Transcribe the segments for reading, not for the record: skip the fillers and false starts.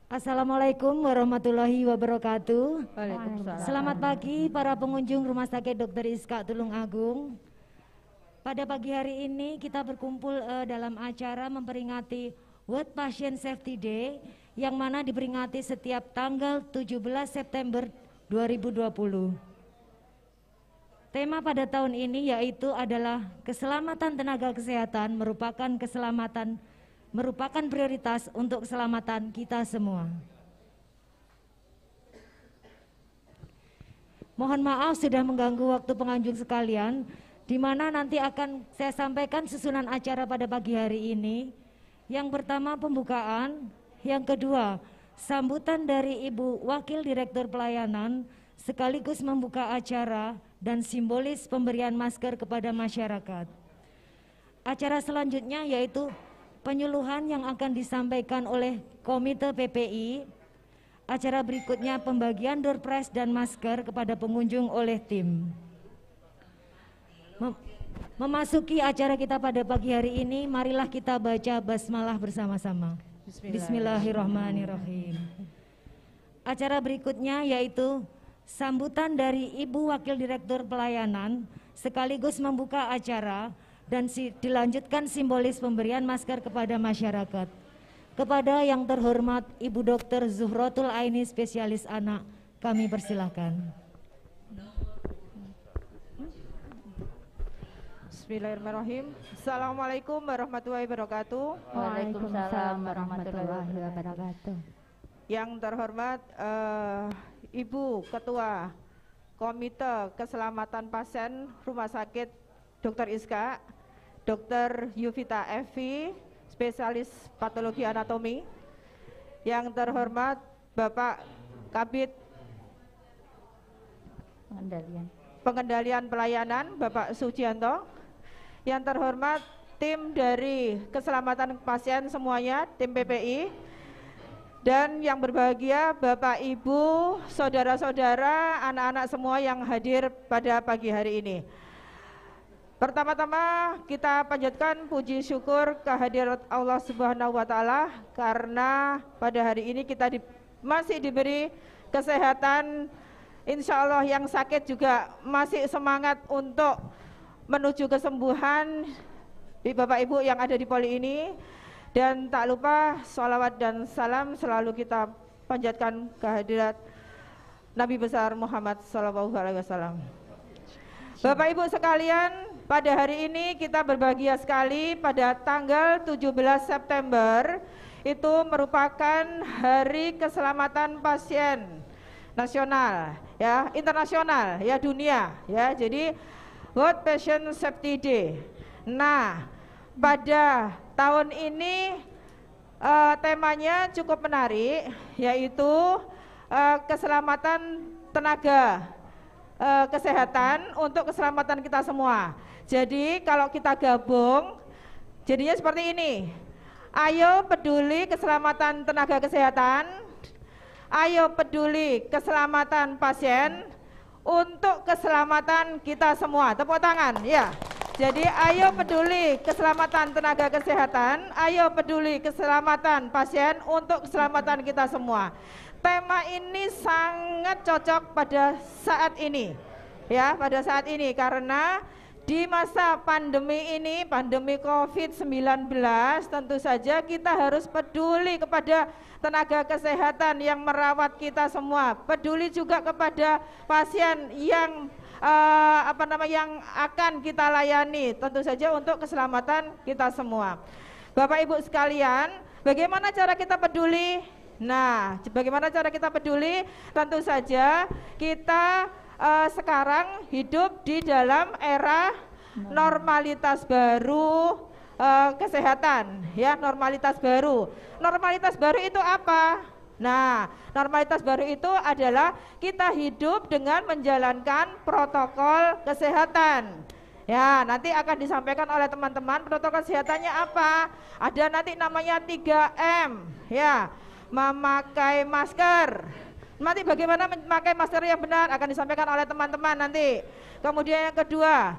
Assalamualaikum warahmatullahi wabarakatuh. Waalaikumsalam. Selamat pagi para pengunjung Rumah Sakit Dr. Iska Tulung Agung. Pada pagi hari ini kita berkumpul dalam acara memperingati World Patient Safety Day yang mana diperingati setiap tanggal 17 September 2020. Tema pada tahun ini yaitu adalah keselamatan tenaga kesehatan merupakan prioritas untuk keselamatan kita semua. Mohon maaf sudah mengganggu waktu pengunjung sekalian, di mana nanti akan saya sampaikan susunan acara pada pagi hari ini. Yang pertama pembukaan, yang kedua sambutan dari Ibu Wakil Direktur Pelayanan sekaligus membuka acara dan simbolis pemberian masker kepada masyarakat. Acara selanjutnya yaitu penyuluhan yang akan disampaikan oleh Komite PPI. Acara berikutnya pembagian door prize dan masker kepada pengunjung oleh tim. Memasuki acara kita pada pagi hari ini, marilah kita baca basmalah bersama-sama. Bismillahirrahmanirrahim. Acara berikutnya yaitu sambutan dari Ibu Wakil Direktur Pelayanan sekaligus membuka acara dan dilanjutkan simbolis pemberian masker kepada masyarakat. Kepada yang terhormat Ibu Dr. Zuhrotul Aini, spesialis anak, kami persilakan. Bismillahirrahmanirrahim. Assalamualaikum warahmatullahi wabarakatuh. Waalaikumsalam warahmatullahi wabarakatuh. Yang terhormat Ibu Ketua Komite Keselamatan Pasien Rumah Sakit Dr. Iska, Dr. Yuvita Evi, spesialis patologi anatomi. Yang terhormat Bapak Kabid Pengendalian Pelayanan Bapak Sujianto. Yang terhormat tim dari keselamatan pasien semuanya, tim PPI. Dan yang berbahagia Bapak Ibu, saudara-saudara, anak-anak semua yang hadir pada pagi hari ini. Pertama-tama kita panjatkan puji syukur kehadirat Allah Subhanahu wa Ta'ala, karena pada hari ini kita masih diberi kesehatan. Insya Allah yang sakit juga masih semangat untuk menuju kesembuhan di Bapak Ibu yang ada di poli ini. Dan tak lupa sholawat dan salam selalu kita panjatkan kehadirat Nabi besar Muhammad SAW. Bapak Ibu sekalian, pada hari ini kita berbahagia sekali pada tanggal 17 September itu merupakan Hari Keselamatan Pasien Nasional, ya, internasional, ya, dunia, ya. Jadi World Patient Safety Day. Nah, pada tahun ini temanya cukup menarik, yaitu keselamatan tenaga kesehatan untuk keselamatan kita semua. Jadi kalau kita gabung, jadinya seperti ini. Ayo peduli keselamatan tenaga kesehatan, ayo peduli keselamatan pasien untuk keselamatan kita semua. Tepuk tangan, ya. Jadi ayo peduli keselamatan tenaga kesehatan, ayo peduli keselamatan pasien untuk keselamatan kita semua. Tema ini sangat cocok pada saat ini, ya, pada saat ini, karena di masa pandemi ini, pandemi COVID-19, tentu saja kita harus peduli kepada tenaga kesehatan yang merawat kita semua, peduli juga kepada pasien yang yang akan kita layani, tentu saja untuk keselamatan kita semua. Bapak Ibu sekalian, bagaimana cara kita peduli? Nah, bagaimana cara kita peduli? Tentu saja kita sekarang hidup di dalam era normalitas baru kesehatan, ya, normalitas baru. Normalitas baru itu apa? Nah, normalitas baru itu adalah kita hidup dengan menjalankan protokol kesehatan. Ya, nanti akan disampaikan oleh teman-teman protokol kesehatannya apa. Ada nanti namanya 3M, ya, memakai masker. Nanti bagaimana memakai masker yang benar akan disampaikan oleh teman-teman nanti. Kemudian yang kedua,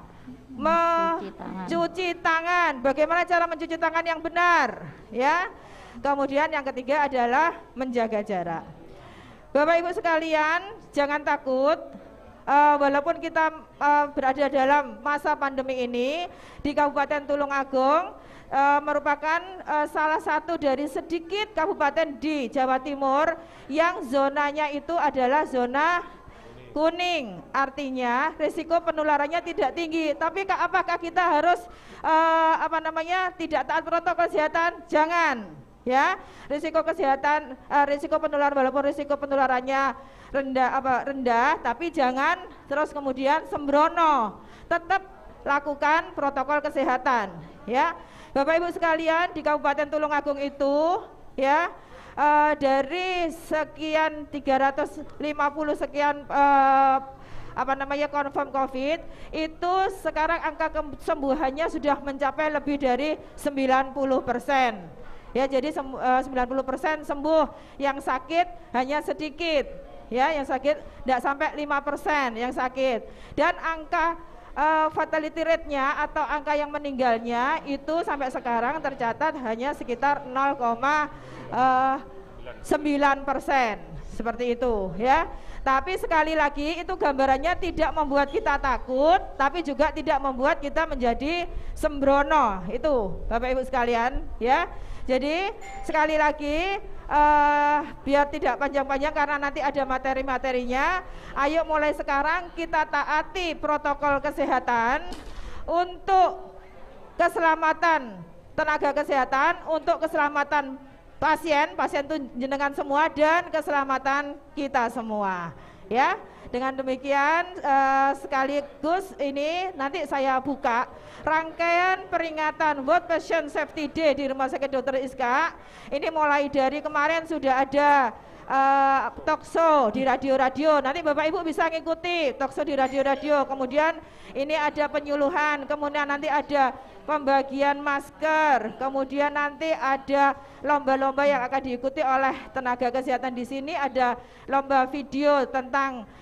mencuci tangan. Bagaimana cara mencuci tangan yang benar, ya? Kemudian yang ketiga adalah menjaga jarak. Bapak Ibu sekalian, jangan takut. Walaupun kita berada dalam masa pandemi ini di Kabupaten Tulungagung, merupakan salah satu dari sedikit kabupaten di Jawa Timur yang zonanya itu adalah zona kuning, artinya risiko penularannya tidak tinggi. Tapi apakah kita harus tidak taat protokol kesehatan? Jangan, ya. Risiko kesehatan, risiko penularan, walaupun risiko penularannya rendah, tapi jangan terus kemudian sembrono. Tetap lakukan protokol kesehatan, ya. Bapak Ibu sekalian, di Kabupaten Tulungagung itu, ya, dari sekian 350 sekian confirm COVID, itu sekarang angka kesembuhannya sudah mencapai lebih dari 90%. Ya, jadi 90% sembuh, yang sakit hanya sedikit, ya, yang sakit tidak sampai 5% yang sakit. Dan angka fatality rate-nya atau angka yang meninggalnya itu sampai sekarang tercatat hanya sekitar 0,9%, seperti itu, ya. Tapi sekali lagi itu gambarannya tidak membuat kita takut, tapi juga tidak membuat kita menjadi sembrono, itu Bapak Ibu sekalian, ya. Jadi sekali lagi biar tidak panjang-panjang karena nanti ada materi-materinya, ayo mulai sekarang kita taati protokol kesehatan untuk keselamatan tenaga kesehatan, untuk keselamatan pasien itu jenengan semua, dan keselamatan kita semua, ya. Dengan demikian sekaligus ini nanti saya buka rangkaian peringatan World Patient Safety Day di Rumah Sakit Dr. Iska. Ini mulai dari kemarin sudah ada talkshow di radio-radio. Nanti Bapak Ibu bisa ngikuti talkshow di radio-radio. Kemudian ini ada penyuluhan, kemudian nanti ada pembagian masker, kemudian nanti ada lomba-lomba yang akan diikuti oleh tenaga kesehatan di sini. Ada lomba video tentang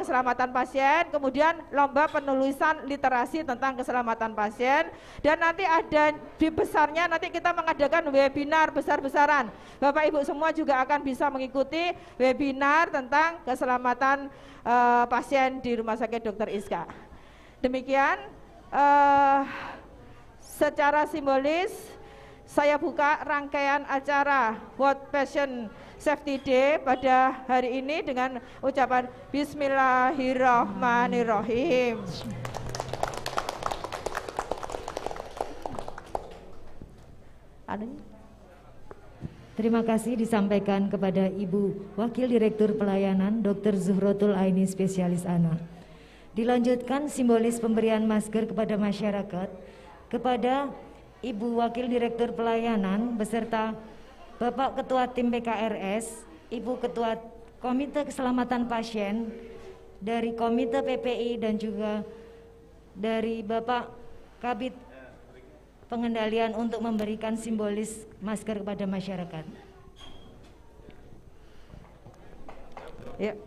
keselamatan pasien, kemudian lomba penulisan literasi tentang keselamatan pasien, dan nanti ada di besarnya nanti kita mengadakan webinar besar-besaran. Bapak Ibu semua juga akan bisa mengikuti webinar tentang keselamatan pasien di Rumah Sakit Dr. Iska. Demikian secara simbolis saya buka rangkaian acara World Patient Safety Day pada hari ini dengan ucapan Bismillahirrahmanirrahim. Terima kasih disampaikan kepada Ibu Wakil Direktur Pelayanan Dr. Zuhrotul Aini, spesialis anak. Dilanjutkan simbolis pemberian masker kepada masyarakat kepada Ibu Wakil Direktur Pelayanan beserta Bapak Ketua Tim PKRS, Ibu Ketua Komite Keselamatan Pasien dari Komite PPI, dan juga dari Bapak Kabid Pengendalian untuk memberikan simbolis masker kepada masyarakat. Ya.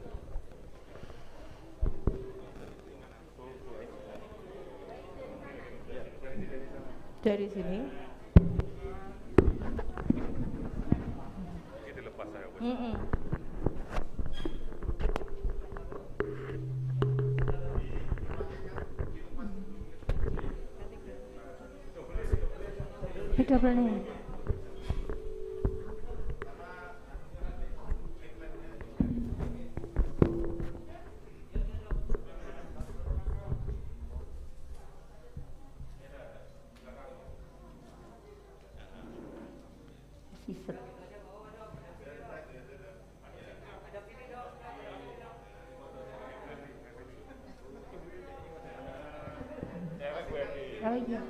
Dari sini. Double. Oh iya.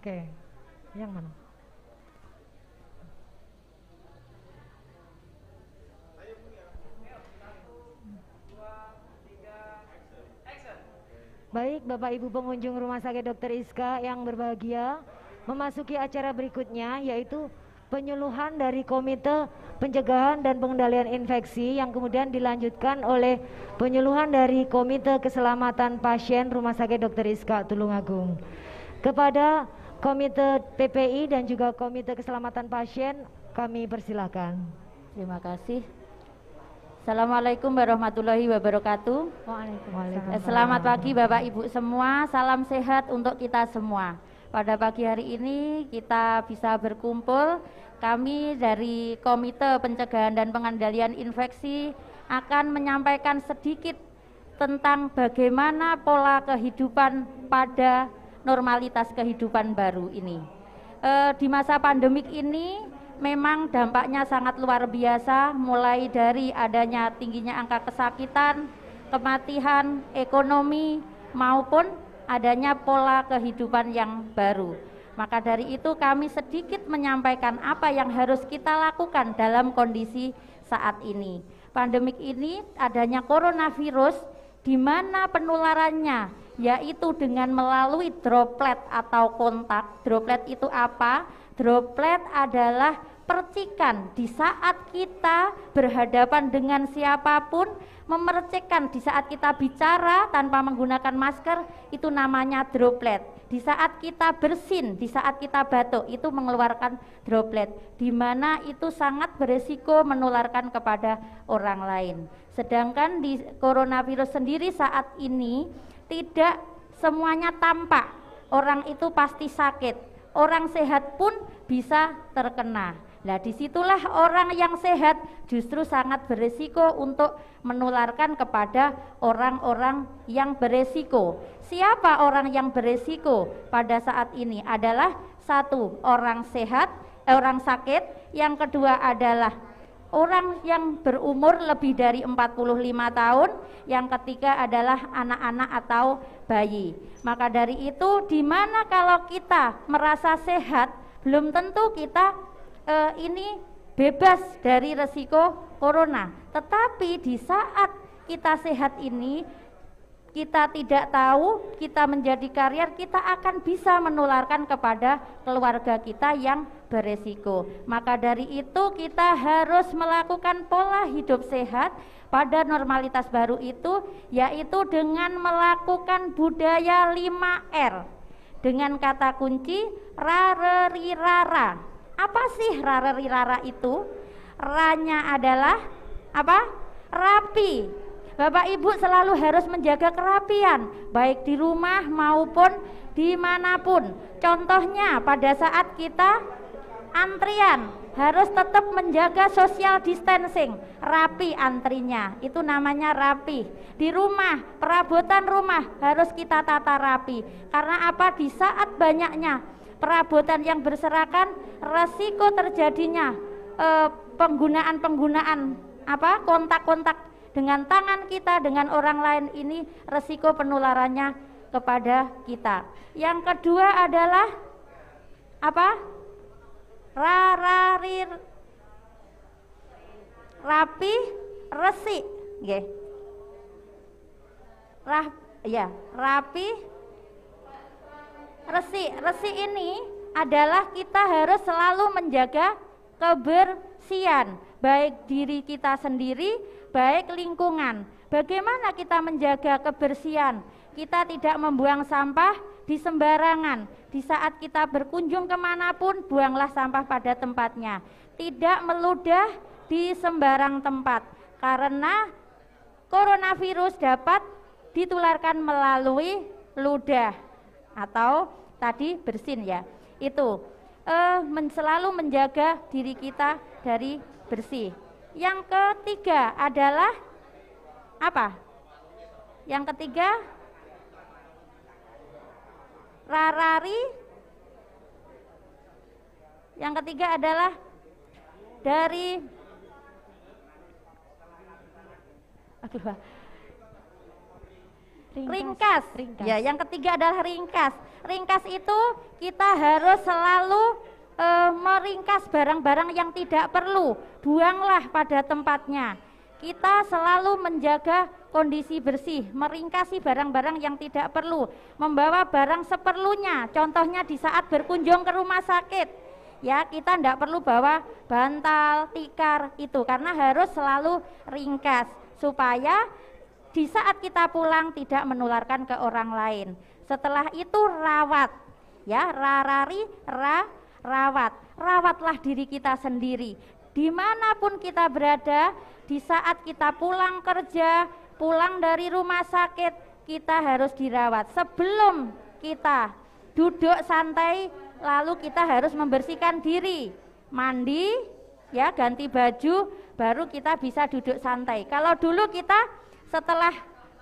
Oke. Yang mana? Baik, Bapak Ibu pengunjung Rumah Sakit Dr. Iska yang berbahagia, memasuki acara berikutnya yaitu penyuluhan dari Komite Pencegahan dan Pengendalian Infeksi yang kemudian dilanjutkan oleh penyuluhan dari Komite Keselamatan Pasien Rumah Sakit Dr. Iska Tulungagung. Kepada Komite PPI dan juga Komite Keselamatan Pasien kami persilakan. Terima kasih. Assalamualaikum warahmatullahi wabarakatuh. Waalaikumsalam. Selamat pagi Bapak Ibu semua, salam sehat untuk kita semua. Pada pagi hari ini kita bisa berkumpul. Kami dari Komite Pencegahan dan Pengendalian Infeksi akan menyampaikan sedikit tentang bagaimana pola kehidupan pada normalitas kehidupan baru ini. Di masa pandemik ini memang dampaknya sangat luar biasa, mulai dari adanya tingginya angka kesakitan, kematian, ekonomi, maupun adanya pola kehidupan yang baru. Maka dari itu kami sedikit menyampaikan apa yang harus kita lakukan dalam kondisi saat ini. Pandemik ini adanya coronavirus di mana penularannya yaitu dengan melalui droplet atau kontak. Droplet itu apa? Droplet adalah percikan di saat kita berhadapan dengan siapapun, memercikkan di saat kita bicara tanpa menggunakan masker, itu namanya droplet. Di saat kita bersin, di saat kita batuk, itu mengeluarkan droplet, di mana itu sangat beresiko menularkan kepada orang lain. Sedangkan di coronavirus sendiri saat ini tidak semuanya tampak, orang itu pasti sakit. Orang sehat pun bisa terkena. Nah, disitulah orang yang sehat justru sangat beresiko untuk menularkan kepada orang-orang yang beresiko. Siapa orang yang beresiko pada saat ini? Adalah satu, orang sehat, orang sakit. Yang kedua adalah orang yang berumur lebih dari 45 tahun. Yang ketiga adalah anak-anak atau bayi. Maka dari itu, di mana kalau kita merasa sehat, belum tentu kita ini bebas dari resiko corona. Tetapi di saat kita sehat ini, kita tidak tahu, kita menjadi karier, kita akan bisa menularkan kepada keluarga kita yang beresiko. Maka dari itu kita harus melakukan pola hidup sehat pada normalitas baru itu, yaitu dengan melakukan budaya 5R dengan kata kunci rarerirara. Apa sih rarerirara itu? Ranya adalah apa? Rapi. Bapak Ibu selalu harus menjaga kerapian, baik di rumah maupun dimanapun. Contohnya pada saat kita antrian, harus tetap menjaga social distancing, rapi antrinya, itu namanya rapi. Di rumah, perabotan rumah harus kita tata rapi. Karena apa? Di saat banyaknya perabotan yang berserakan, resiko terjadinya penggunaan apa? Kontak-kontak dengan tangan kita dengan orang lain, ini resiko penularannya kepada kita. Yang kedua adalah apa? Rapi, resik, nggih. Rapi, resik. Resik ini adalah kita harus selalu menjaga kebersihan, baik diri kita sendiri, baik lingkungan. Bagaimana kita menjaga kebersihan? Kita tidak membuang sampah di sembarangan. Di saat kita berkunjung kemanapun, buanglah sampah pada tempatnya. Tidak meludah di sembarang tempat, karena coronavirus dapat ditularkan melalui ludah atau tadi bersin ya. Itu selalu menjaga diri kita dari bersih. Yang ketiga adalah apa? Yang ketiga yang ketiga adalah dari Ringkas. Ya, yang ketiga adalah ringkas. Ringkas itu kita harus selalu meringkas barang-barang yang tidak perlu, buanglah pada tempatnya. Kita selalu menjaga kondisi bersih, meringkasi barang-barang yang tidak perlu, membawa barang seperlunya. Contohnya di saat berkunjung ke rumah sakit, ya kita tidak perlu bawa bantal, tikar itu, karena harus selalu ringkas supaya di saat kita pulang tidak menularkan ke orang lain. Setelah itu rawat, ya rawatlah diri kita sendiri. Dimanapun kita berada, di saat kita pulang kerja, pulang dari rumah sakit, kita harus dirawat. Sebelum kita duduk santai, lalu kita harus membersihkan diri, mandi, ya ganti baju, baru kita bisa duduk santai. Kalau dulu kita setelah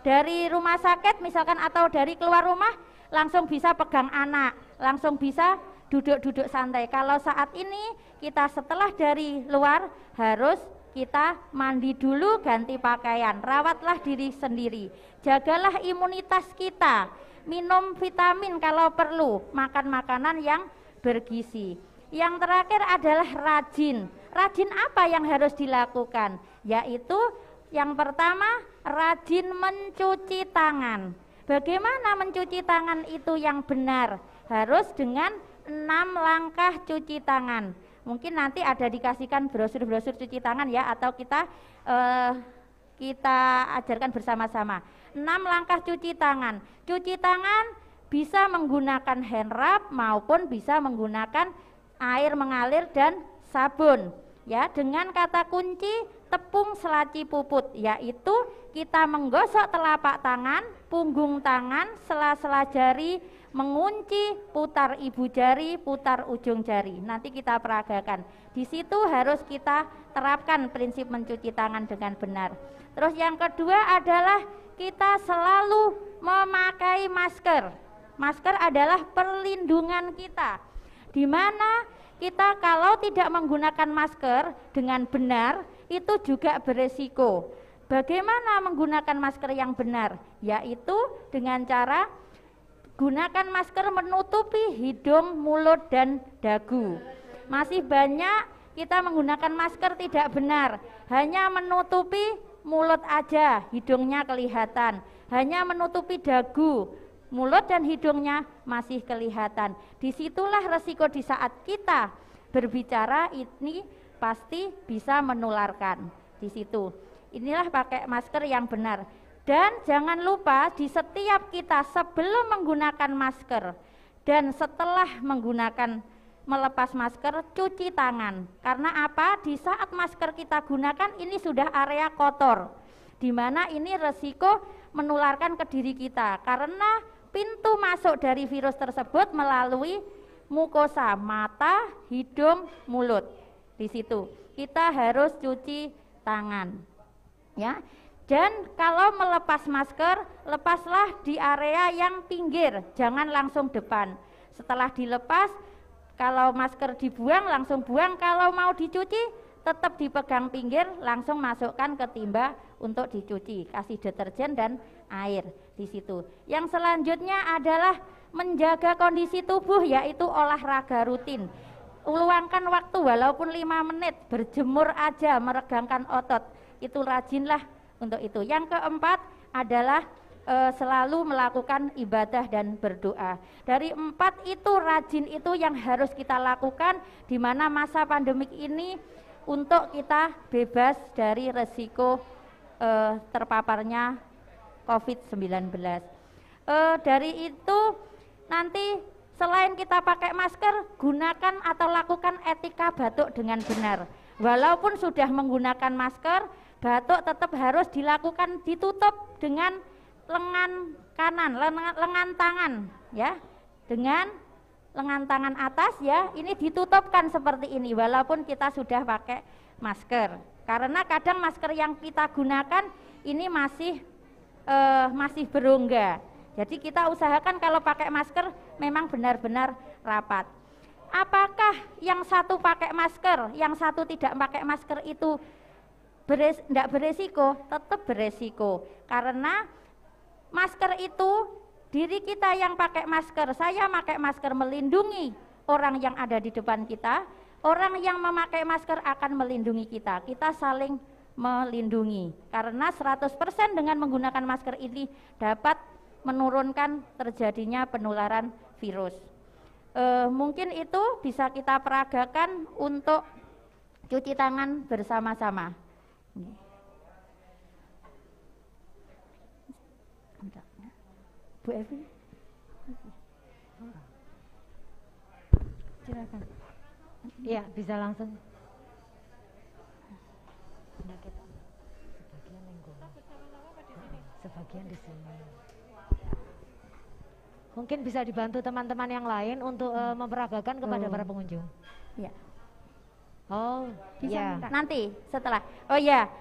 dari rumah sakit misalkan atau dari keluar rumah, langsung bisa pegang anak, langsung bisa duduk-duduk santai. Kalau saat ini kita setelah dari luar harus kita mandi dulu, ganti pakaian, rawatlah diri sendiri, jagalah imunitas kita, minum vitamin kalau perlu, makan makanan yang bergizi. Yang terakhir adalah rajin. Rajin apa yang harus dilakukan? Yaitu yang pertama, rajin mencuci tangan. Bagaimana mencuci tangan itu yang benar? Harus dengan 6 langkah cuci tangan. Mungkin nanti ada dikasihkan brosur-brosur cuci tangan ya, atau kita ajarkan bersama-sama. 6 langkah cuci tangan. Cuci tangan bisa menggunakan hand rub maupun bisa menggunakan air mengalir dan sabun. Ya, dengan kata kunci tepung selaci puput, yaitu kita menggosok telapak tangan, punggung tangan, sela-sela jari, mengunci, putar ibu jari, putar ujung jari. Nanti kita peragakan. Di situ harus kita terapkan prinsip mencuci tangan dengan benar. Terus yang kedua adalah kita selalu memakai masker. Masker adalah perlindungan kita, di mana kita kalau tidak menggunakan masker dengan benar itu juga beresiko. Bagaimana menggunakan masker yang benar? Yaitu dengan cara gunakan masker menutupi hidung, mulut, dan dagu. Masih banyak kita menggunakan masker tidak benar, hanya menutupi mulut aja, hidungnya kelihatan, hanya menutupi dagu, mulut dan hidungnya masih kelihatan. Disitulah resiko di saat kita berbicara ini pasti bisa menularkan. Di situ, inilah pakai masker yang benar. Dan jangan lupa di setiap kita sebelum menggunakan masker dan setelah melepas masker, cuci tangan. Karena apa? Di saat masker kita gunakan ini sudah area kotor, di mana ini resiko menularkan ke diri kita. Karena pintu masuk dari virus tersebut melalui mukosa, mata, hidung, mulut. Di situ kita harus cuci tangan. Ya. Dan kalau melepas masker, lepaslah di area yang pinggir, jangan langsung depan. Setelah dilepas, kalau masker dibuang, langsung buang. Kalau mau dicuci, tetap dipegang pinggir, langsung masukkan ke timba untuk dicuci. Kasih deterjen dan air di situ. Yang selanjutnya adalah menjaga kondisi tubuh, yaitu olahraga rutin. Luangkan waktu walaupun 5 menit, berjemur aja, meregangkan otot. Itu rajinlah untuk itu. Yang keempat adalah selalu melakukan ibadah dan berdoa. Dari 4 itu rajin itu yang harus kita lakukan di mana masa pandemik ini untuk kita bebas dari resiko terpaparnya COVID-19. Dari itu nanti selain kita pakai masker, gunakan atau lakukan etika batuk dengan benar. Walaupun sudah menggunakan masker, batuk tetap harus dilakukan ditutup dengan lengan kanan, lengan tangan ya. Dengan lengan tangan atas ya, ini ditutupkan seperti ini walaupun kita sudah pakai masker. Karena kadang masker yang kita gunakan ini masih berongga. Jadi kita usahakan kalau pakai masker memang benar-benar rapat. Apakah yang satu pakai masker, yang satu tidak pakai masker itu tidak beresiko? Tetap beresiko, karena masker itu diri kita yang pakai masker, saya pakai masker melindungi orang yang ada di depan kita, orang yang memakai masker akan melindungi kita. Kita saling melindungi karena 100% dengan menggunakan masker ini dapat menurunkan terjadinya penularan virus. Mungkin itu bisa kita peragakan untuk cuci tangan bersama-sama. Bu Evi, silakan. Ya, bisa langsung. Sebagian di sini. Mungkin bisa dibantu teman-teman yang lain untuk memperagakan kepada para pengunjung. Ya. Oh, Bisa ya. nanti setelah. Oh ya,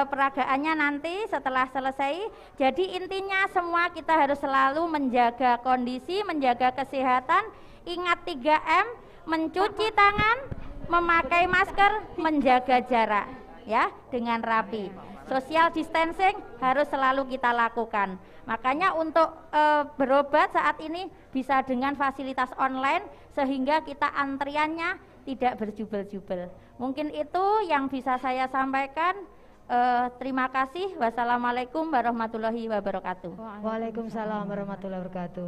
peragaannya nanti setelah selesai. Jadi intinya semua kita harus selalu menjaga kondisi, menjaga kesehatan. Ingat 3M, mencuci tangan, memakai masker, menjaga jarak, ya, dengan rapi. Social distancing harus selalu kita lakukan. Makanya untuk berobat saat ini bisa dengan fasilitas online sehingga kita antriannya tidak berjubel-jubel. Mungkin itu yang bisa saya sampaikan. Terima kasih. Wassalamualaikum warahmatullahi wabarakatuh. Waalaikumsalam warahmatullahi wabarakatuh.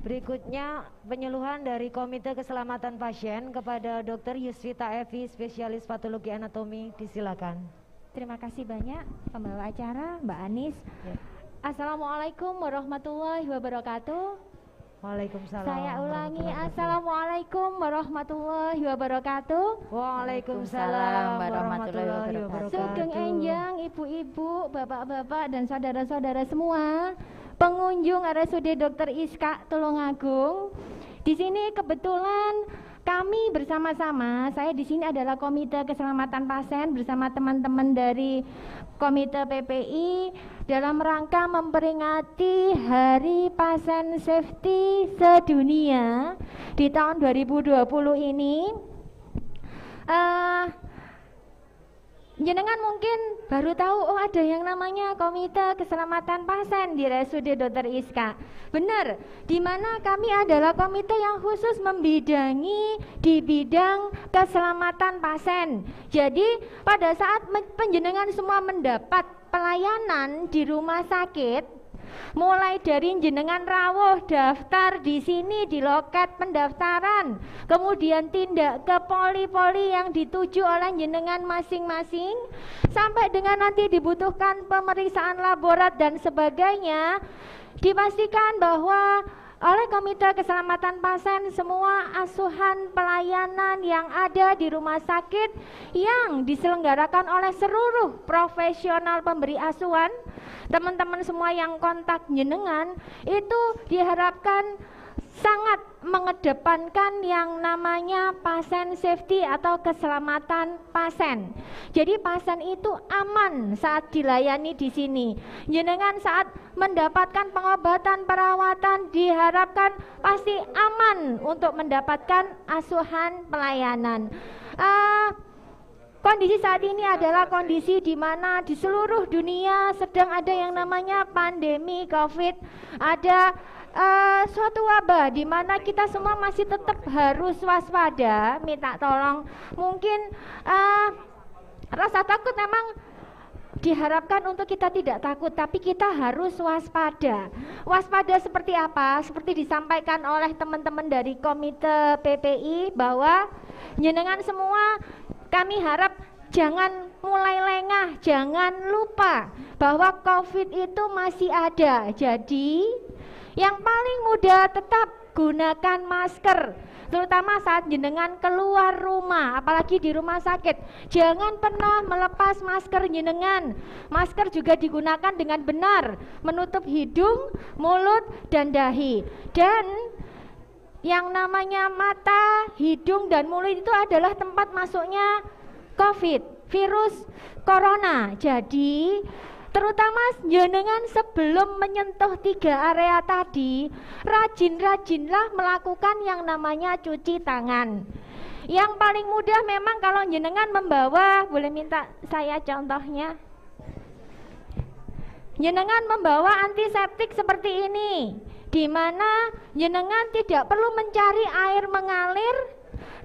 Berikutnya penyuluhan dari Komite Keselamatan Pasien kepada Dr. Yusvita Evi, spesialis patologi anatomi. Disilakan. Terima kasih banyak pembawa acara Mbak Anis. Ya. Assalamualaikum warahmatullahi wabarakatuh. Waalaikumsalam. Saya ulangi, warahmatullahi wabarakatuh. Assalamualaikum warahmatullahi wabarakatuh. Waalaikumsalam warahmatullahi wabarakatuh. Sugeng enjang ibu-ibu, bapak-bapak dan saudara-saudara semua, pengunjung RSUD Dr. Iska Tulungagung. Di sini kebetulan kami bersama-sama, saya di sini adalah Komite Keselamatan Pasien bersama teman-teman dari Komite PPI dalam rangka memperingati Hari Pasien Safety Sedunia di tahun 2020 ini. Jenengan mungkin baru tahu, oh ada yang namanya Komite Keselamatan Pasien di RSUD Dr. Iska. Benar, di mana kami adalah komite yang khusus membidangi di bidang keselamatan pasien. Jadi pada saat penjenengan semua mendapat pelayanan di rumah sakit, mulai dari jenengan rawuh daftar di sini di loket pendaftaran, kemudian tindak ke poli-poli yang dituju oleh jenengan masing-masing, sampai dengan nanti dibutuhkan pemeriksaan laborat dan sebagainya, dipastikan bahwa oleh Komite Keselamatan Pasien semua asuhan pelayanan yang ada di rumah sakit yang diselenggarakan oleh seluruh profesional pemberi asuhan, teman-teman semua yang kontak jenengan itu diharapkan sangat mengedepankan yang namanya pasien safety atau keselamatan pasien. Jadi pasien itu aman saat dilayani di sini. Jenengan saat mendapatkan pengobatan perawatan diharapkan pasti aman untuk mendapatkan asuhan pelayanan. Kondisi saat ini adalah kondisi di mana di seluruh dunia sedang ada yang namanya pandemi COVID, ada suatu wabah di mana kita semua masih tetap harus waspada. Minta tolong, mungkin rasa takut memang diharapkan untuk kita tidak takut, tapi kita harus waspada. Waspada seperti apa? Seperti disampaikan oleh teman-teman dari Komite PPI bahwa jenengan semua kami harap jangan mulai lengah, jangan lupa bahwa COVID itu masih ada. Jadi yang paling mudah tetap gunakan masker, terutama saat jenengan keluar rumah, apalagi di rumah sakit. Jangan pernah melepas masker jenengan. Masker juga digunakan dengan benar, menutup hidung, mulut, dan dahi. Dan yang namanya mata, hidung, dan mulut itu adalah tempat masuknya COVID, virus corona. Jadi terutama jenengan sebelum menyentuh 3 area tadi, rajin-rajinlah melakukan yang namanya cuci tangan. Yang paling mudah memang kalau jenengan membawa, boleh minta saya contohnya. jenengan membawa antiseptik seperti ini, di mana jenengan tidak perlu mencari air mengalir,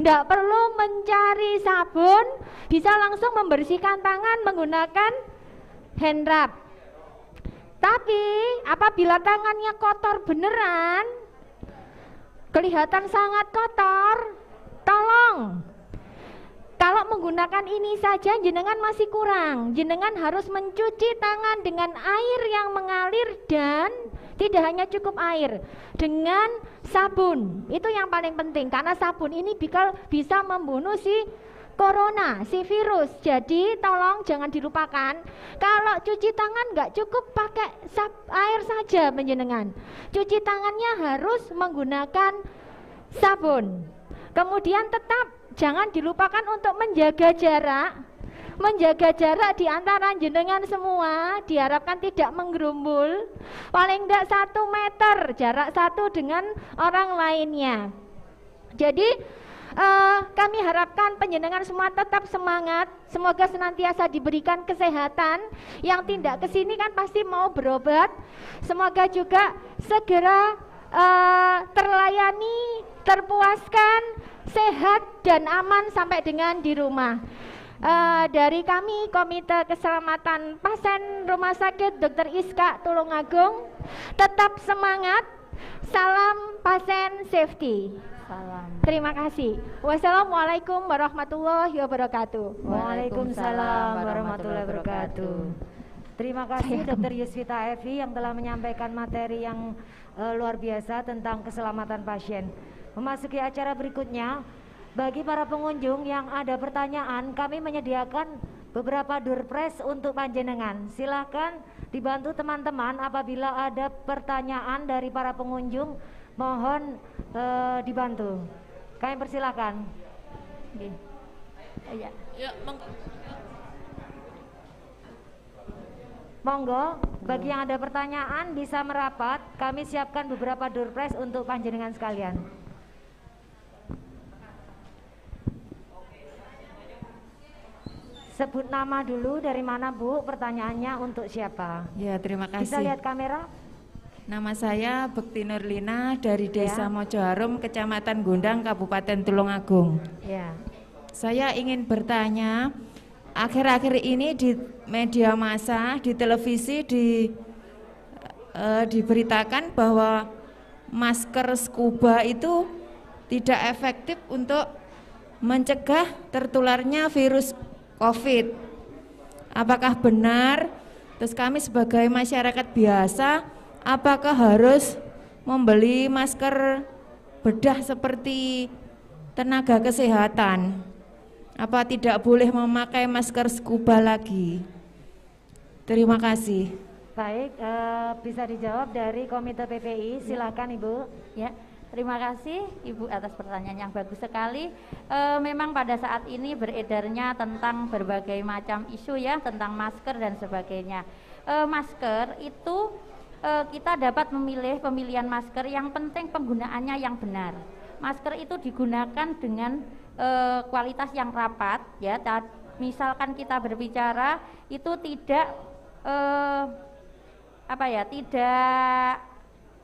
tidak perlu mencari sabun, bisa langsung membersihkan tangan menggunakan hand rub. Tapi apabila tangannya kotor beneran, kelihatan sangat kotor, tolong, kalau menggunakan ini saja jenengan masih kurang. Jenengan harus mencuci tangan dengan air yang mengalir dan tidak hanya cukup air, dengan sabun. Itu yang paling penting, karena sabun ini bisa membunuh si corona, si virus. Jadi tolong jangan dilupakan, kalau cuci tangan nggak cukup pakai air saja menjenengan. Cuci tangannya harus menggunakan sabun. Kemudian tetap jangan dilupakan untuk menjaga jarak. Menjaga jarak di antara jenengan semua diharapkan tidak menggerumbul, paling tidak 1 meter jarak satu dengan orang lainnya. Jadi kami harapkan penjenengan semua tetap semangat, semoga senantiasa diberikan kesehatan. Yang tidak kesini kan pasti mau berobat, semoga juga segera terlayani, terpuaskan, sehat dan aman sampai dengan di rumah. Dari kami Komite Keselamatan Pasien Rumah Sakit Dr. Iska Tulungagung, tetap semangat, salam pasien safety. Salam. Terima kasih. Wassalamualaikum warahmatullahi wabarakatuh. Waalaikumsalam warahmatullahi wabarakatuh. Terima kasih Dr. Yusvita Evi yang telah menyampaikan materi yang luar biasa tentang keselamatan pasien. Memasuki acara berikutnya, bagi para pengunjung yang ada pertanyaan, kami menyediakan beberapa doorpress untuk panjenengan. Silahkan dibantu teman-teman apabila ada pertanyaan dari para pengunjung, mohon dibantu. Kami persilakan. Ya. Monggo, bagi yang ada pertanyaan bisa merapat. Kami siapkan beberapa doorpress untuk panjenengan sekalian. Sebut nama dulu, dari mana Bu, pertanyaannya untuk siapa? Ya, terima kasih. Bisa lihat kamera? Nama saya Bekti Nurlina dari Desa Mojoharum, Kecamatan Gondang, Kabupaten Tulungagung. Ya. Saya ingin bertanya, akhir-akhir ini di media massa, di televisi diberitakan bahwa masker scuba itu tidak efektif untuk mencegah tertularnya virus COVID. Apakah benar? Terus kami sebagai masyarakat biasa, apakah harus membeli masker bedah seperti tenaga kesehatan? Apa tidak boleh memakai masker scuba lagi? Terima kasih. Baik, bisa dijawab dari Komite PPI. Silakan Ibu. Ya, terima kasih Ibu atas pertanyaan yang bagus sekali. Memang pada saat ini beredarnya tentang berbagai macam isu ya, tentang masker dan sebagainya. Masker itu kita dapat memilih pemilihan masker, yang penting penggunaannya yang benar. Masker itu digunakan dengan kualitas yang rapat ya. Misalkan kita berbicara itu tidak tidak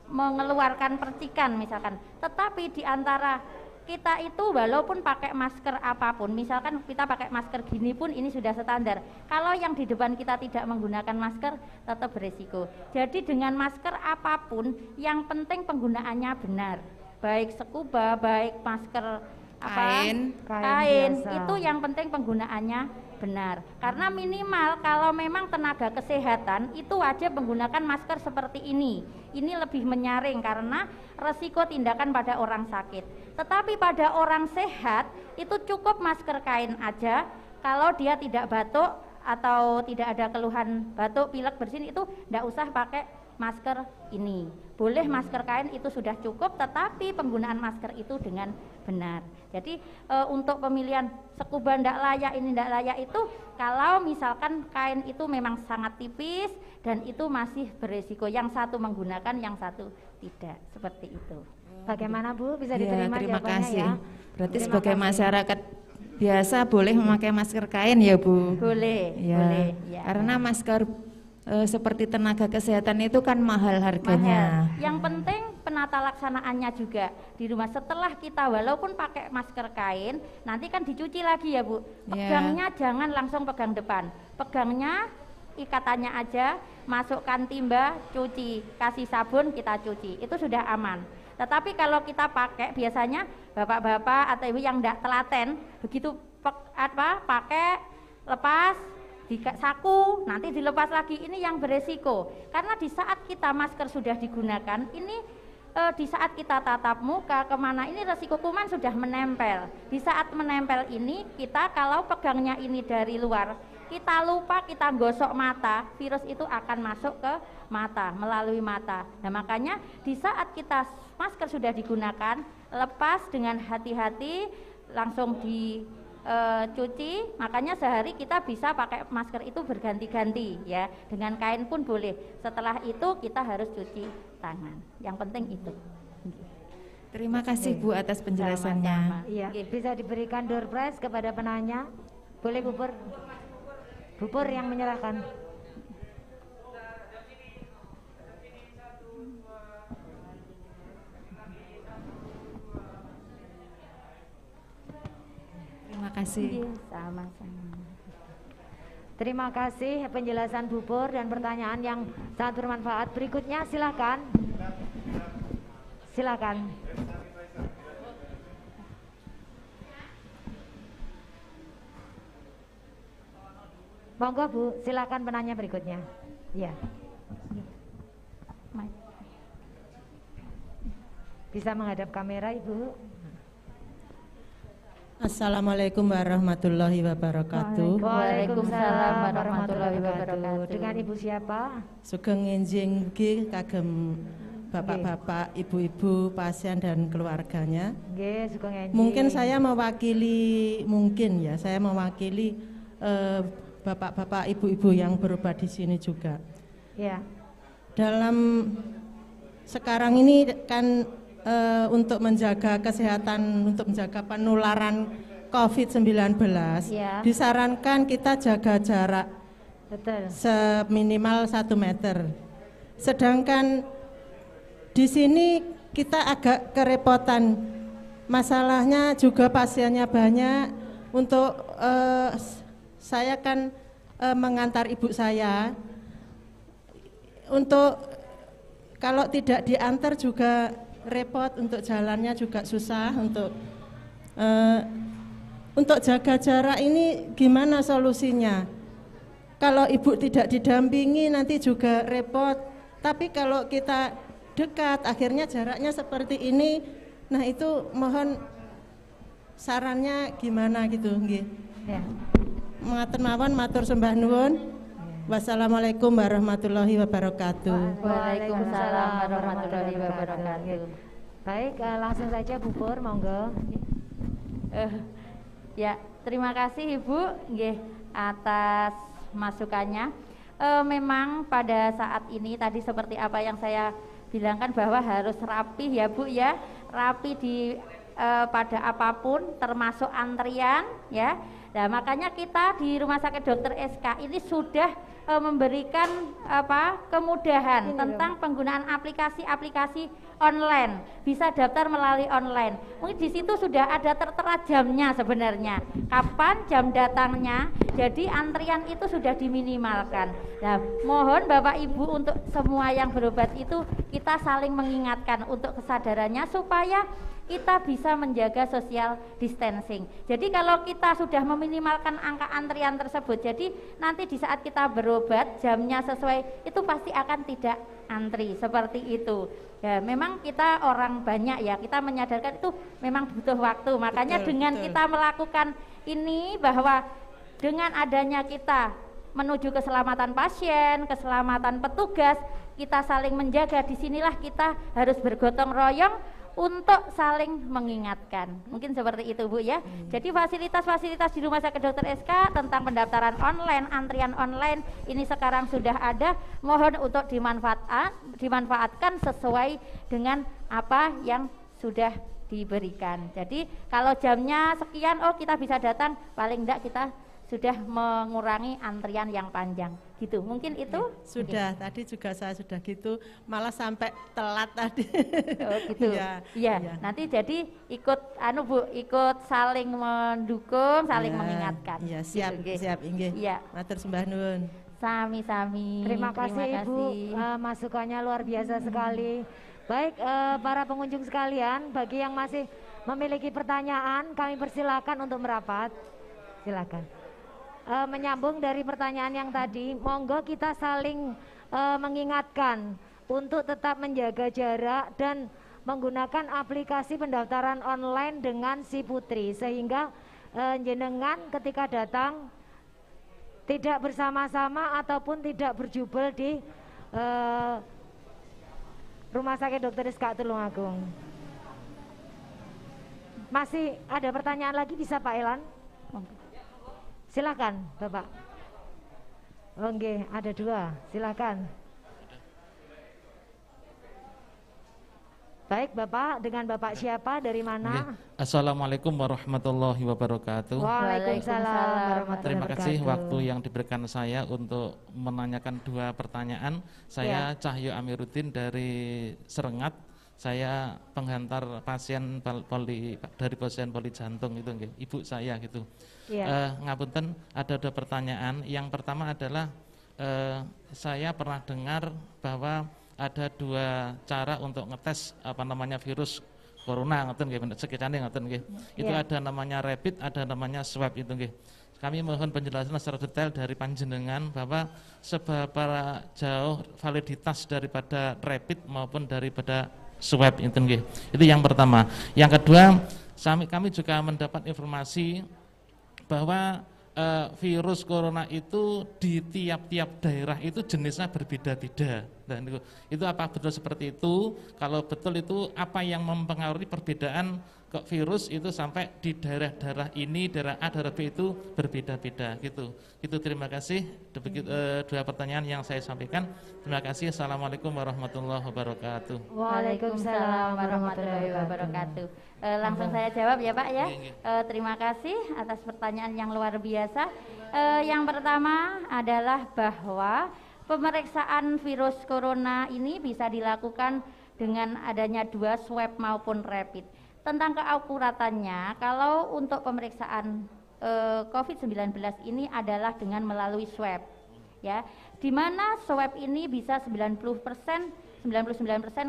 mengeluarkan percikan misalkan, tetapi di antara kita itu walaupun pakai masker apapun, misalkan kita pakai masker gini pun ini sudah standar. Kalau yang di depan kita tidak menggunakan masker tetap beresiko. Jadi dengan masker apapun yang penting penggunaannya benar, baik scuba, baik masker kain itu yang penting penggunaannya benar. Karena minimal kalau memang tenaga kesehatan itu wajib menggunakan masker seperti ini lebih menyaring karena resiko tindakan pada orang sakit. Tetapi pada orang sehat itu cukup masker kain aja. Kalau dia tidak batuk atau tidak ada keluhan batuk, pilek, bersin, itu tidak usah pakai masker ini. Boleh masker kain itu sudah cukup, tetapi penggunaan masker itu dengan benar. Jadi untuk pemilihan scuba ndak layak, ini ndak layak itu kalau misalkan kain itu memang sangat tipis dan itu masih beresiko, yang satu menggunakan, yang satu tidak, seperti itu. Bagaimana Bu, bisa diterima terima jawabannya kasih. ya? Berarti sebagai masyarakat biasa boleh memakai masker kain ya Bu? Boleh, Ya, boleh. Ya. karena masker seperti tenaga kesehatan itu kan mahal harganya. Mahal. Yang penting penata laksanaannya juga di rumah. Setelah kita walaupun pakai masker kain, nanti kan dicuci lagi ya Bu. Pegangnya jangan langsung pegang depan. Pegangnya ikatannya aja, masukkan timba, cuci, kasih sabun kita cuci. Itu sudah aman. Tetapi kalau kita pakai biasanya bapak-bapak atau ibu yang tidak telaten, begitu pakai lepas di saku, nanti dilepas lagi, ini yang beresiko. Karena di saat kita masker sudah digunakan, ini di saat kita tatap muka kemana ini resiko kuman sudah menempel. Di saat menempel ini kita kalau pegangnya ini dari luar, kita lupa kita gosok mata, virus itu akan masuk ke mata, melalui mata. Nah makanya di saat kita masker sudah digunakan, lepas dengan hati-hati, langsung dicuci. Makanya sehari kita bisa pakai masker itu berganti-ganti ya, dengan kain pun boleh. Setelah itu kita harus cuci tangan. Yang penting itu. Terima kasih Bu atas penjelasannya. Iya, bisa diberikan door prize kepada penanya. Boleh Bu Pur? Bu Pur yang menyerahkan. Terima kasih. Sama-sama. Terima kasih penjelasan Bu Pur dan pertanyaan yang sangat bermanfaat. Berikutnya silakan. Silakan. Monggo Bu, silakan penanya berikutnya. Ya. Bisa menghadap kamera Ibu. Assalamualaikum warahmatullahi wabarakatuh. Waalaikumsalam warahmatullahi wabarakatuh. Dengan Ibu siapa? Sugeng nginjing mugi kagem bapak-bapak, ibu-ibu, pasien dan keluarganya. Nggih, sugeng enjing. Mungkin saya mewakili bapak-bapak, ibu-ibu yang berobat di sini juga. Ya. Dalam sekarang ini kan untuk menjaga kesehatan, untuk menjaga penularan COVID-19, ya, disarankan kita jaga jarak seminimal 1 meter. Sedangkan di sini kita agak kerepotan, masalahnya juga pasiennya banyak. Untuk saya kan mengantar ibu saya, untuk kalau tidak diantar juga repot, untuk jalannya juga susah. Untuk jaga jarak ini gimana solusinya? Kalau ibu tidak didampingi nanti juga repot. Tapi kalau kita dekat, akhirnya jaraknya seperti ini. Nah itu mohon sarannya gimana gitu, nggih. Ya. Matur mawon, matur sembah nuwun. Wassalamualaikum warahmatullahi wabarakatuh. Waalaikumsalam warahmatullahi wabarakatuh. Baik, langsung saja Bu Pur, monggo. Ya, terima kasih Ibu nggih atas masukannya. Memang pada saat ini tadi seperti apa yang saya bilangkan bahwa harus rapi ya Bu ya, rapi di pada apapun termasuk antrian ya. Nah, makanya kita di Rumah Sakit Dr. SK ini sudah memberikan kemudahan tentang penggunaan aplikasi-aplikasi online. Bisa daftar melalui online. Mungkin di situ sudah ada tertera jamnya sebenarnya. Kapan jam datangnya? Jadi antrian itu sudah diminimalkan. Nah, mohon Bapak Ibu untuk semua yang berobat itu kita saling mengingatkan untuk kesadarannya supaya kita bisa menjaga social distancing. Jadi kalau kita sudah meminimalkan angka antrian tersebut, jadi nanti di saat kita berobat jamnya sesuai, itu pasti akan tidak antri seperti itu. Ya, memang kita orang banyak ya, kita menyadarkan itu memang butuh waktu. Makanya dengan kita melakukan ini, bahwa dengan adanya kita menuju keselamatan pasien, keselamatan petugas, kita saling menjaga. Disinilah kita harus bergotong royong untuk saling mengingatkan. Mungkin seperti itu Bu ya. Jadi fasilitas-fasilitas di Rumah Sakit Dr. SK tentang pendaftaran online, antrian online ini sekarang sudah ada. Mohon untuk dimanfaatkan sesuai dengan apa yang sudah diberikan. Jadi kalau jamnya sekian, oh kita bisa datang, paling enggak kita sudah mengurangi antrian yang panjang. gitu. Mungkin itu sudah tadi juga saya sudah gitu, malah sampai telat tadi. oh gitu. Iya. Nanti jadi ikut Bu, ikut saling mendukung, saling mengingatkan. Iya, siap, gitu, siap inggih. Iya. Matur sembah nuwun. Sami-sami. Terima kasih Ibu, masukannya luar biasa sekali. Baik, para pengunjung sekalian, bagi yang masih memiliki pertanyaan, kami persilakan untuk merapat. Silakan. Menyambung dari pertanyaan yang tadi, monggo kita saling mengingatkan untuk tetap menjaga jarak dan menggunakan aplikasi pendaftaran online dengan Si Putri, sehingga jenengan ketika datang tidak bersama-sama ataupun tidak berjubel di Rumah Sakit Dr. Iska Tulungagung. Masih ada pertanyaan lagi, bisa Pak Elan? Silakan Bapak. Oke, ada 2, silakan. Baik Bapak, dengan Bapak siapa, dari mana? Assalamualaikum warahmatullahi wabarakatuh. Waalaikumsalam warahmatullahi Terima kasih wabarakatuh. waktu yang diberikan saya untuk menanyakan 2 pertanyaan. Saya Cahyo Amiruddin dari Serengat. Saya penghantar pasien dari pasien poli jantung itu, ibu saya gitu. Ngapunten, ada 2 pertanyaan. Yang pertama adalah saya pernah dengar bahwa ada 2 cara untuk ngetes virus corona, ngoten nggih, sekiranya ngoten nggih. Itu ada namanya rapid, ada namanya swab itu nggih. Kami mohon penjelasan secara detail dari panjenengan bahwa seberapa jauh validitas daripada rapid maupun daripada swab itu nggih. Itu yang pertama. Yang kedua, kami juga mendapat informasi bahwa virus corona itu di tiap-tiap daerah itu jenisnya berbeda-beda. Dan itu apa betul seperti itu? Kalau betul itu apa yang mempengaruhi perbedaan kok virus itu sampai di daerah-daerah ini, daerah A, daerah B itu berbeda-beda gitu. Itu terima kasih. 2 pertanyaan yang saya sampaikan. Terima kasih. Assalamualaikum warahmatullahi wabarakatuh. Waalaikumsalam warahmatullahi wabarakatuh. Langsung saya jawab ya Pak ya. Terima kasih atas pertanyaan yang luar biasa. Yang pertama adalah bahwa pemeriksaan virus corona ini bisa dilakukan dengan adanya 2 swab maupun rapid. Tentang keakuratannya, kalau untuk pemeriksaan COVID-19 ini adalah dengan melalui swab, ya, di mana swab ini bisa 99%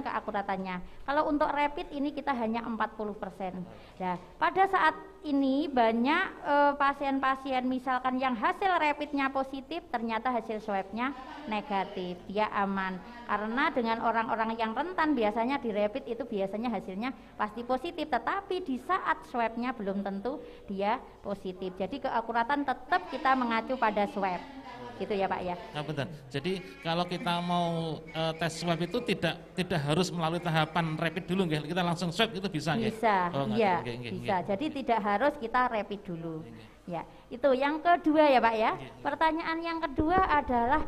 keakuratannya. Kalau untuk rapid ini kita hanya 40%. Nah, pada saat ini banyak pasien-pasien misalkan yang hasil rapidnya positif, ternyata hasil swabnya negatif, dia aman. Karena dengan orang-orang yang rentan biasanya di rapid itu biasanya hasilnya pasti positif, tetapi di saat swabnya belum tentu dia positif. Jadi keakuratan tetap kita mengacu pada swab. Gitu ya Pak ya. Nah, betul. Jadi kalau kita mau tes swab itu tidak harus melalui tahapan rapid dulu, nggih. Kita langsung swab itu bisa, nggih. Bisa. Oh, iya, nggih. bisa. Jadi tidak harus kita rapid dulu. Ya, itu yang kedua ya Pak ya. Pertanyaan yang kedua adalah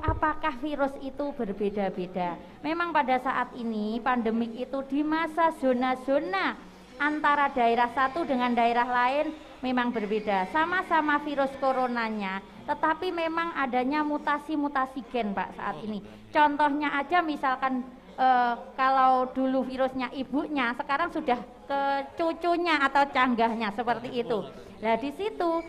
apakah virus itu berbeda-beda? Memang pada saat ini pandemik itu di masa zona-zona antara daerah satu dengan daerah lain memang berbeda. Sama-sama virus coronanya, tetapi memang adanya mutasi-mutasi gen Pak saat ini. Contohnya aja misalkan kalau dulu virusnya ibunya, sekarang sudah ke cucunya atau canggahnya seperti itu. Nah di situ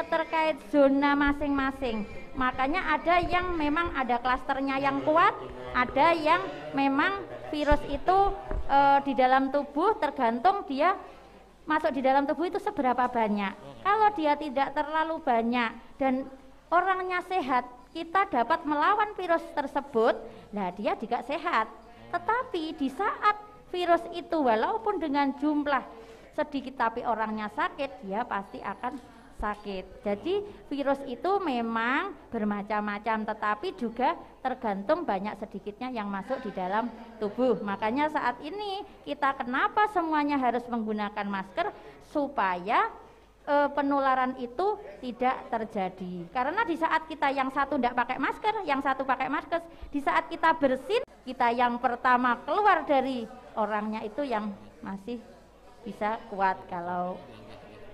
terkait zona masing-masing, makanya ada yang memang ada klasternya yang kuat, ada yang memang virus itu di dalam tubuh tergantung dia masuk di dalam tubuh itu seberapa banyak. Kalau dia tidak terlalu banyak dan orangnya sehat, kita dapat melawan virus tersebut, nah dia juga sehat. Tetapi di saat virus itu walaupun dengan jumlah sedikit tapi orangnya sakit, dia pasti akan sakit. Jadi virus itu memang bermacam-macam, tetapi juga tergantung banyak sedikitnya yang masuk di dalam tubuh. Makanya saat ini kita kenapa semuanya harus menggunakan masker supaya penularan itu tidak terjadi. Karena di saat kita yang satu tidak pakai masker, yang satu pakai masker, di saat kita bersin, kita yang pertama keluar dari orangnya itu yang masih bisa kuat kalau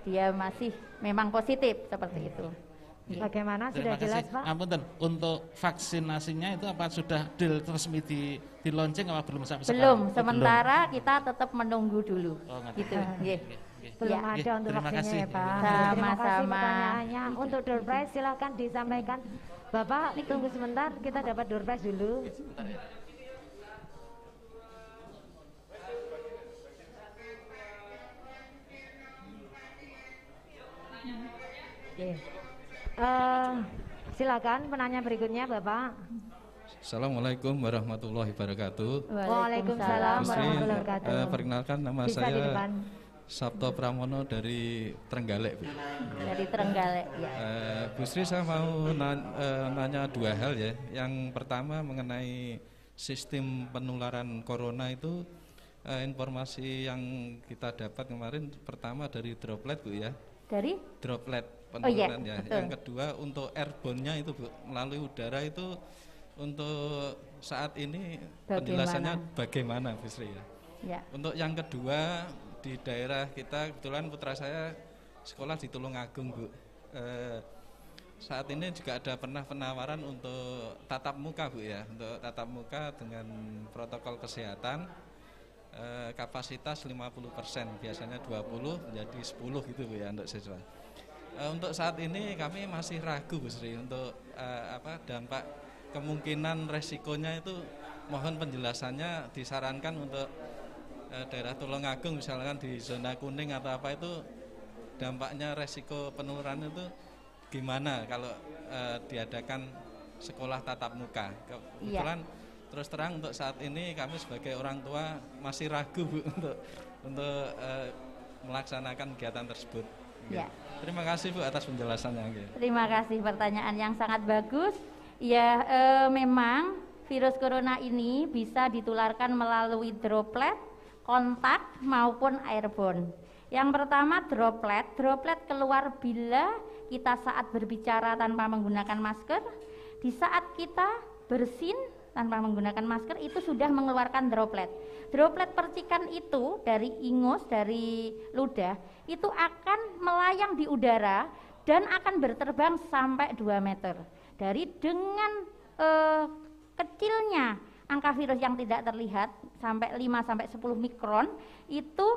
dia masih memang positif seperti itu. Bagaimana Terima sudah jelas kasih. Pak? Apunten, untuk vaksinasinya itu apa sudah resmi di launching apa belum sampai Belum, sekarang? sementara kita tetap menunggu dulu. Oh, Gitu. ngerti. Nggih. Belum Ya. ada untuk Terima vaksinnya kasih. ya Pak. Sama-sama. Terima kasih pertanyaannya. Untuk door prize silakan disampaikan. Bapak tunggu sebentar, kita dapat door prize dulu. Oke. Silakan penanya berikutnya Bapak. Assalamualaikum warahmatullahi wabarakatuh. Waalaikumsalam Busri, warahmatullahi wabarakatuh. perkenalkan nama Bisa di saya depan. Sabto Pramono dari Trenggalek. Bu. Dari Trenggalek ya. Bu Sri, saya mau nanya dua hal ya. Yang pertama mengenai sistem penularan corona itu, informasi yang kita dapat kemarin pertama dari droplet Bu ya. Dari Droplet Oh iya, penularan ya. betul. Yang kedua untuk airborne-nya itu Bu, melalui udara itu untuk saat ini penjelasannya bagaimana Bu Sri ya. Ya. Untuk yang kedua di daerah kita kebetulan putra saya sekolah di Tulungagung Bu. Saat ini juga ada pernah penawaran untuk tatap muka Bu ya, untuk tatap muka dengan protokol kesehatan, kapasitas 50%, biasanya 20 menjadi 10 gitu Bu ya untuk siswa. Untuk saat ini kami masih ragu Bu Sri untuk dampak kemungkinan resikonya itu, mohon penjelasannya. Disarankan untuk daerah Tulungagung misalkan di zona kuning atau apa itu dampaknya resiko penularan itu gimana kalau diadakan sekolah tatap muka. Kebetulan terus terang untuk saat ini kami sebagai orang tua masih ragu Bu untuk melaksanakan kegiatan tersebut. Ya. Terima kasih Bu atas penjelasannya. Terima kasih, pertanyaan yang sangat bagus. Ya, memang virus corona ini bisa ditularkan melalui droplet, kontak maupun airborne. Yang pertama droplet keluar bila kita saat berbicara tanpa menggunakan masker, di saat kita bersin tanpa menggunakan masker itu sudah mengeluarkan droplet. Droplet percikan itu dari ingus, dari ludah, itu akan melayang di udara dan akan berterbang sampai 2 meter. Dengan kecilnya angka virus yang tidak terlihat sampai 5-10 mikron itu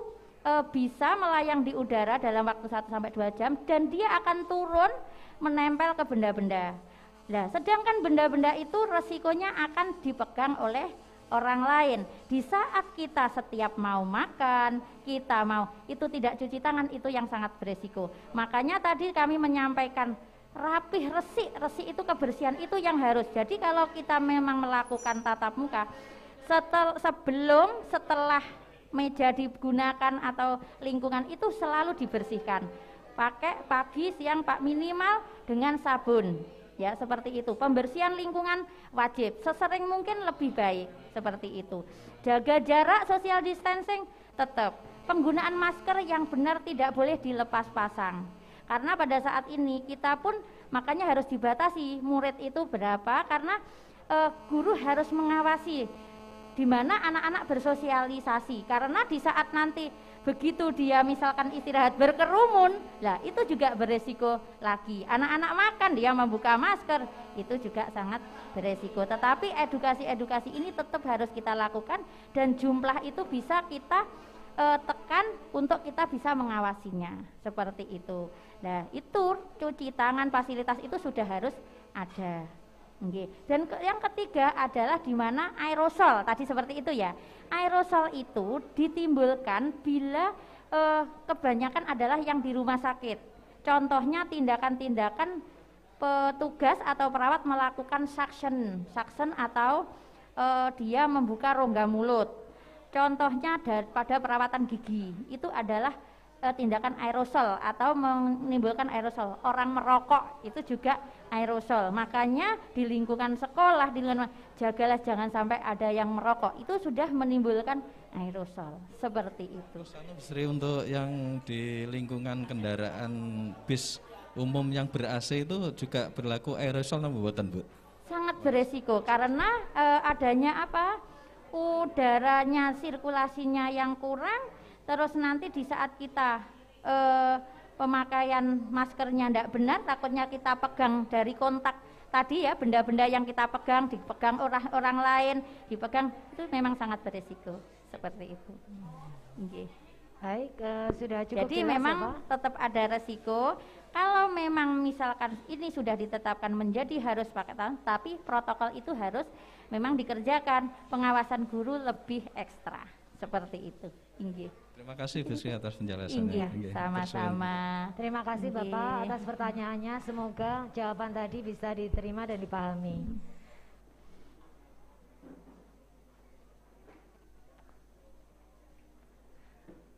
bisa melayang di udara dalam waktu 1-2 jam dan dia akan turun menempel ke benda-benda. Nah, sedangkan benda-benda itu resikonya akan dipegang oleh orang lain. Di saat kita setiap mau makan, kita mau itu tidak cuci tangan, itu yang sangat beresiko. Makanya tadi kami menyampaikan rapih, resik itu kebersihan itu yang harus. Jadi kalau kita memang melakukan tatap muka, setelah meja digunakan atau lingkungan itu selalu dibersihkan. Pakai pagi, siang, Pak, minimal dengan sabun. Ya, seperti itu. Pembersihan lingkungan wajib, sesering mungkin lebih baik, seperti itu. Jaga jarak, social distancing tetap. Penggunaan masker yang benar tidak boleh dilepas pasang. Karena pada saat ini kita pun makanya harus dibatasi murid itu berapa, karena guru harus mengawasi di mana anak-anak bersosialisasi. Karena di saat nanti begitu dia misalkan istirahat berkerumun, lah itu juga beresiko lagi. Anak-anak makan dia membuka masker, itu juga sangat beresiko. Tetapi edukasi ini tetap harus kita lakukan dan jumlah itu bisa kita tekan untuk kita bisa mengawasinya, seperti itu. Nah, itu cuci tangan, fasilitas itu sudah harus ada. Okay. Dan yang ketiga adalah di mana aerosol, tadi seperti itu ya. Aerosol itu ditimbulkan bila kebanyakan adalah yang di rumah sakit. Contohnya tindakan-tindakan petugas atau perawat melakukan suction atau dia membuka rongga mulut. Contohnya pada perawatan gigi itu adalah tindakan aerosol atau menimbulkan aerosol. Orang merokok itu juga aerosol. Makanya di lingkungan sekolah, di lingkungan jagalah jangan sampai ada yang merokok. Itu sudah menimbulkan aerosol. Seperti itu. Sri, untuk yang di lingkungan kendaraan bis umum yang ber-AC itu juga berlaku aerosol atau buatan, Bu? Sangat beresiko karena adanya udaranya, sirkulasinya yang kurang. Terus nanti di saat kita pemakaian maskernya tidak benar, takutnya kita pegang dari kontak tadi ya, benda-benda yang kita pegang, dipegang orang lain, dipegang, itu memang sangat beresiko seperti itu. Okay. Baik, sudah cukup. Jadi jelas, memang ya, Pak? tetap ada resiko. Kalau memang misalkan ini sudah ditetapkan menjadi harus pakai tangan, tapi protokol itu harus memang dikerjakan, pengawasan guru lebih ekstra seperti itu. Inggih. Terima kasih Bu Sri atas penjelasannya. Inggih, sama-sama. Terima kasih Inggih. Bapak atas pertanyaannya. Semoga jawaban tadi bisa diterima dan dipahami.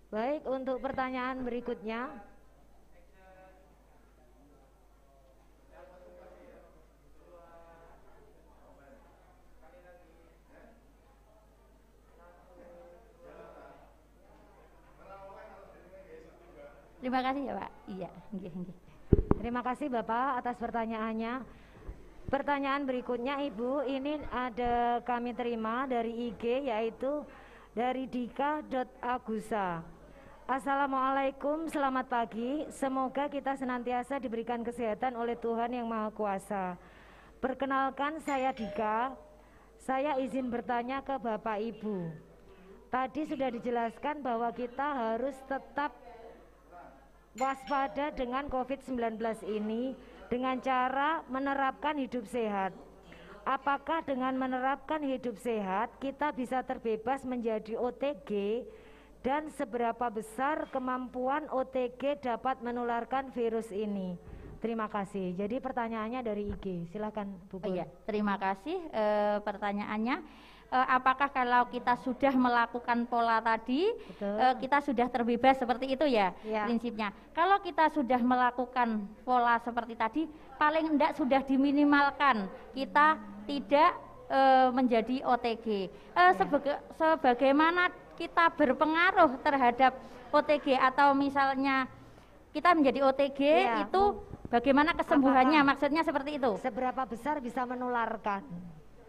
Baik, untuk pertanyaan berikutnya. Terima kasih ya Pak. Iya, inggih, inggih. Terima kasih Bapak atas pertanyaannya. Pertanyaan berikutnya Ibu, ini ada kami terima dari IG, yaitu dari Dika.Agusa. Assalamualaikum, selamat pagi. Semoga kita senantiasa diberikan kesehatan oleh Tuhan Yang Maha Kuasa. Perkenalkan, saya Dika. Saya izin bertanya ke Bapak Ibu. Tadi sudah dijelaskan bahwa kita harus tetap waspada dengan COVID-19 ini dengan cara menerapkan hidup sehat. Apakah dengan menerapkan hidup sehat kita bisa terbebas menjadi OTG, dan seberapa besar kemampuan OTG dapat menularkan virus ini? Terima kasih. Jadi pertanyaannya dari IG. Silakan Bu Pur. Iya, terima kasih pertanyaannya. Apakah kalau kita sudah melakukan pola tadi, kita sudah terbebas seperti itu ya, prinsipnya. Kalau kita sudah melakukan pola seperti tadi, paling enggak sudah diminimalkan kita tidak menjadi OTG. Sebagaimana kita berpengaruh terhadap OTG, atau misalnya kita menjadi OTG itu bagaimana kesembuhannya, maksudnya seperti itu. Seberapa besar bisa menularkan?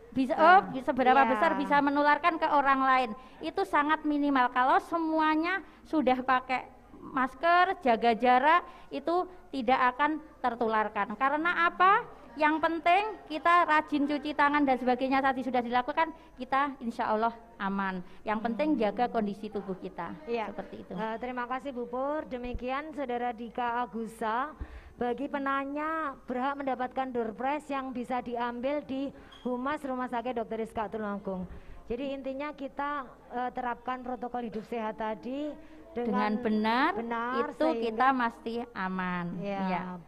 Bisa seberapa besar bisa menularkan ke orang lain, itu sangat minimal. Kalau semuanya sudah pakai masker, jaga jarak, itu tidak akan tertularkan. Karena apa? Yang penting kita rajin cuci tangan dan sebagainya tadi sudah dilakukan, kita insya Allah aman. Yang penting jaga kondisi tubuh kita. Seperti itu. Terima kasih Bu Pur. Demikian Saudara Dika Agusa. Bagi penanya berhak mendapatkan door prize yang bisa diambil di Humas Rumah Sakit Dr. Rizka Tulungagung. Jadi intinya kita terapkan protokol hidup sehat tadi dengan benar itu kita mesti aman.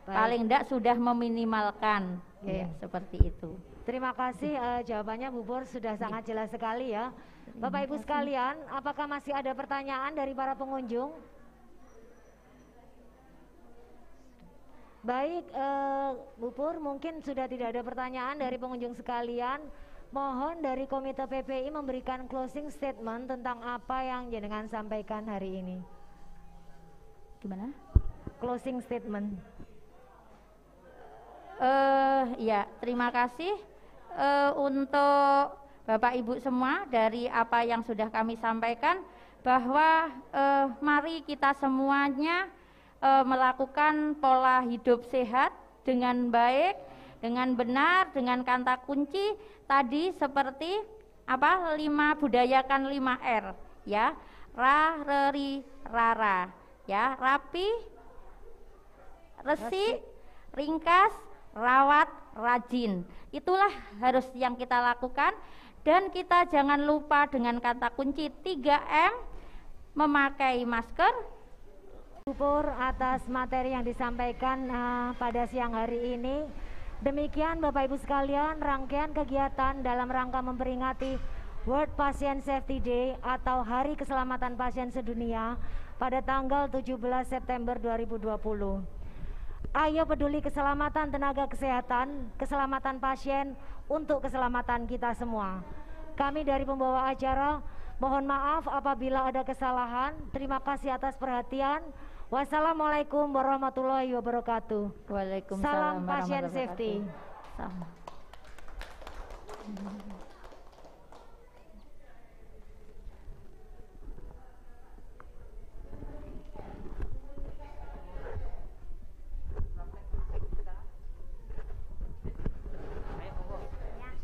Paling tidak sudah meminimalkan. Seperti itu. Terima kasih jawabannya Bu Pur sudah sangat jelas sekali ya. Bapak Ibu sekalian, apakah masih ada pertanyaan dari para pengunjung? Baik, Bu Pur, mungkin sudah tidak ada pertanyaan dari pengunjung sekalian. Mohon dari Komite PPI memberikan closing statement tentang apa yang jenengan sampaikan hari ini. Gimana? Closing statement. Ya, terima kasih untuk Bapak Ibu semua dari apa yang sudah kami sampaikan, bahwa mari kita semuanya melakukan pola hidup sehat dengan baik, dengan benar, dengan kata kunci tadi seperti apa? Budayakan 5R ya. Reri, rara ya, rapi, resik, ringkas, rawat, rajin. Itulah harus yang kita lakukan, dan kita jangan lupa dengan kata kunci 3M, memakai masker. Bu Pur atas materi yang disampaikan pada siang hari ini. Demikian Bapak Ibu sekalian rangkaian kegiatan dalam rangka memperingati World Patient Safety Day atau Hari Keselamatan Pasien Sedunia pada tanggal 17 September 2020. Ayo peduli keselamatan tenaga kesehatan, keselamatan pasien untuk keselamatan kita semua. Kami dari pembawa acara mohon maaf apabila ada kesalahan. Terima kasih atas perhatian. Wassalamualaikum warahmatullahi wabarakatuh. Waalaikumsalam. Salam Pasien warahmatullahi Safety. wabarakatuh. Salam.